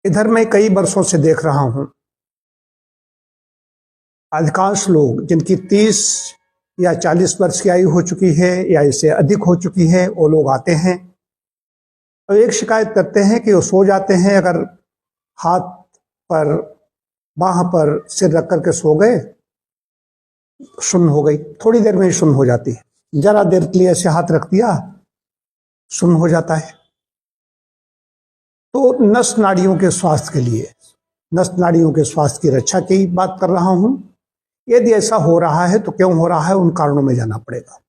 इधर मैं कई वर्षों से देख रहा हूं, अधिकांश लोग जिनकी 30 या 40 वर्ष की आयु हो चुकी है या इससे अधिक हो चुकी है, वो लोग आते हैं और एक शिकायत करते हैं कि वो सो जाते हैं, अगर हाथ पर बाह पर सिर रख करके सो गए, सुन्न हो गई, थोड़ी देर में ही सुन्न हो जाती है। जरा देर के लिए ऐसे हाथ रख दिया, सुन्न हो जाता है। तो नस नाड़ियों के स्वास्थ्य के लिए, नस नाड़ियों के स्वास्थ्य की रक्षा की बात कर रहा हूं। यदि ऐसा हो रहा है तो क्यों हो रहा है, उन कारणों में जाना पड़ेगा।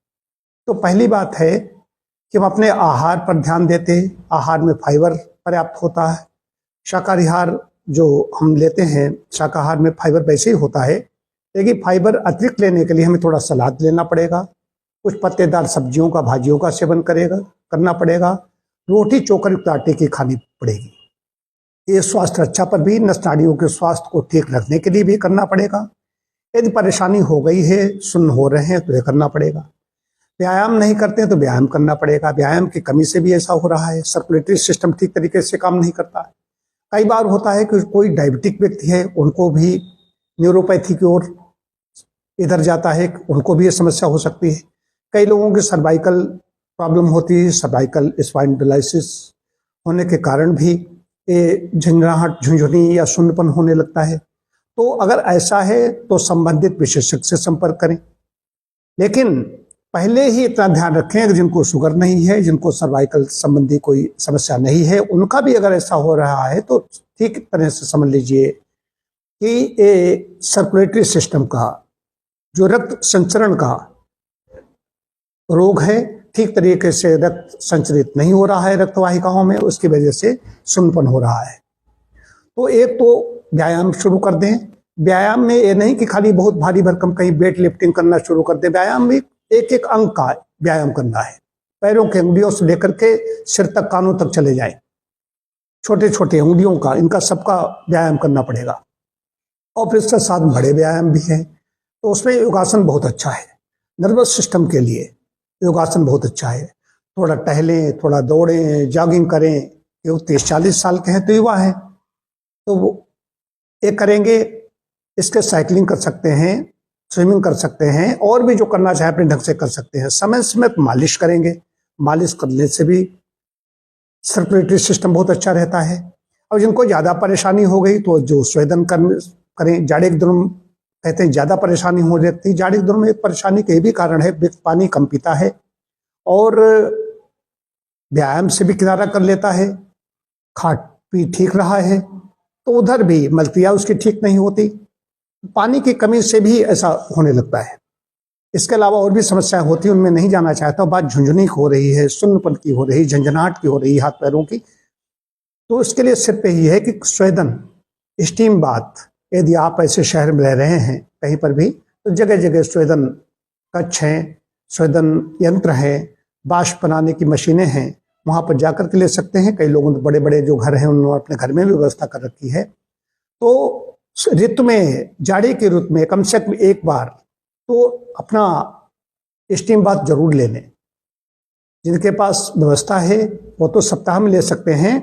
तो पहली बात है कि हम अपने आहार पर ध्यान देते, आहार में फाइबर पर्याप्त होता है। शाकाहारी आहार जो हम लेते हैं, शाकाहार में फाइबर वैसे ही होता है, लेकिन फाइबर अतिरिक्त लेने के लिए हमें थोड़ा सलाद लेना पड़ेगा, कुछ पत्तेदार सब्जियों का, भाजियों का सेवन करना पड़ेगा, रोटी चोकर युक्त आटे की खानी पड़ेगी। ये स्वास्थ्य रक्षा पर भी, नस नाड़ियों के स्वास्थ्य को ठीक रखने के लिए भी करना पड़ेगा। यदि परेशानी हो गई है, सुन्न हो रहे हैं, तो ये करना पड़ेगा। व्यायाम नहीं करते हैं तो व्यायाम करना पड़ेगा। व्यायाम की कमी से भी ऐसा हो रहा है, सर्कुलेटरी सिस्टम ठीक तरीके से काम नहीं करता है। कई बार होता है कि कोई डायबिटिक व्यक्ति है, उनको भी न्यूरोपैथी की ओर इधर जाता है, उनको भी ये समस्या हो सकती है। कई लोगों की सर्वाइकल प्रॉब्लम होती है, सर्वाइकल स्पाइंडिलाइसिस होने के कारण भी ये झंझनाहट, झुंझुनी या शून्यपन होने लगता है। तो अगर ऐसा है तो संबंधित विशेषज्ञ से संपर्क करें, लेकिन पहले ही इतना ध्यान रखें कि जिनको शुगर नहीं है, जिनको सर्वाइकल संबंधी कोई समस्या नहीं है, उनका भी अगर ऐसा हो रहा है तो ठीक तरह से समझ लीजिए कि ये सर्कुलेटरी सिस्टम का, जो रक्त संचरण का रोग है, ठीक तरीके से रक्त संचरित नहीं हो रहा है रक्तवाहिकाओं में, उसकी वजह से सुन्नपन हो रहा है। तो एक तो व्यायाम शुरू कर दें। व्यायाम में ये नहीं कि खाली बहुत भारी भरकम कहीं वेट लिफ्टिंग करना शुरू कर दें। व्यायाम में एक एक अंग का व्यायाम करना है। पैरों के अंगुलियों से लेकर के सिर तक, कानों तक चले जाएं, छोटे छोटे अंगुलियों का, इनका सबका व्यायाम करना पड़ेगा। और फिर इसके साथ बड़े व्यायाम भी हैं, तो उसमें योगासन बहुत अच्छा है। नर्वस सिस्टम के लिए योगासन बहुत अच्छा है। थोड़ा टहलें, थोड़ा दौड़ें, जॉगिंग करें। ये 30-40 साल के हैं तो युवा हैं, तो वो एक करेंगे। इसके साइकिलिंग कर सकते हैं, स्विमिंग कर सकते हैं, और भी जो करना चाहे अपने ढंग से कर सकते हैं। समय समय पर मालिश करेंगे, मालिश करने से भी सर्कुलेटरी सिस्टम बहुत अच्छा रहता है। और जिनको ज़्यादा परेशानी हो गई तो जो स्वेदन करें। जाड़े के दिनों कहते हैं ज़्यादा परेशानी हो जाती है। जाड़े के दिनों में एक परेशानी का भी कारण है, व्यक्ति पानी कम पीता है और व्यायाम से भी किनारा कर लेता है, खाट पी ठीक रहा है, तो उधर भी मलक्रिया उसकी ठीक नहीं होती। पानी की कमी से भी ऐसा होने लगता है। इसके अलावा और भी समस्याएं होती हैं, उनमें नहीं जाना चाहता। बात झुंझुनी हो रही है, सुन्नपन की हो रही, झंझनाहट की हो रही, हाथ पैरों की, तो इसके लिए सिर्फ यही है कि स्वेदन, स्टीम बाथ। यदि आप ऐसे शहर में रह रहे हैं कहीं पर भी, तो जगह जगह स्वेदन कक्ष हैं, स्वेदन यंत्र हैं, बाष्प बनाने की मशीनें हैं, वहां पर जाकर के ले सकते हैं। कई लोगों ने बड़े बड़े जो घर हैं उन्होंने अपने घर में भी व्यवस्था कर रखी है। तो ऋतु में, जाड़े की ऋतु में कम से कम एक बार तो अपना स्टीम बाथ जरूर ले लें। जिनके पास व्यवस्था है वो तो सप्ताह में ले सकते हैं,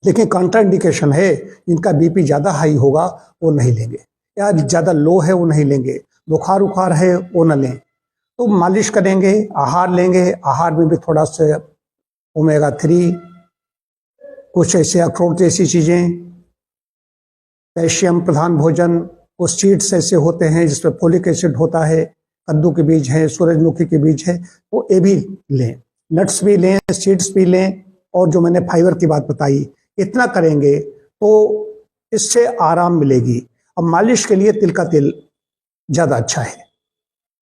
लेकिन कॉन्ट्राइंडिकेशन है, जिनका बीपी ज़्यादा हाई होगा वो नहीं लेंगे, या ज़्यादा लो है वो नहीं लेंगे, बुखार उखार है वो न लें। तो मालिश करेंगे, आहार लेंगे, आहार में भी थोड़ा सा ओमेगा-3, कुछ ऐसे अखरोट जैसी चीज़ें, कैल्शियम प्रधान भोजन, कुछ सीड्स ऐसे होते हैं जिसमें फोलिक एसिड होता है, कद्दू के बीज हैं, सूरजमुखी के बीज है, वो ये भी लें। नट्स भी लें, सीड्स भी लें, और जो मैंने फाइबर की बात बताई, इतना करेंगे तो इससे आराम मिलेगी। अब मालिश के लिए तिल का तेल ज़्यादा अच्छा है।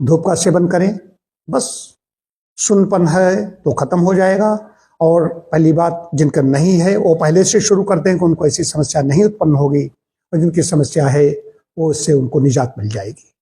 धूप का सेवन करें, बस सुन्नपन है तो ख़त्म हो जाएगा। और पहली बात, जिनका नहीं है वो पहले से शुरू कर दें कि उनको ऐसी समस्या नहीं उत्पन्न होगी, और जिनकी समस्या है वो इससे उनको निजात मिल जाएगी।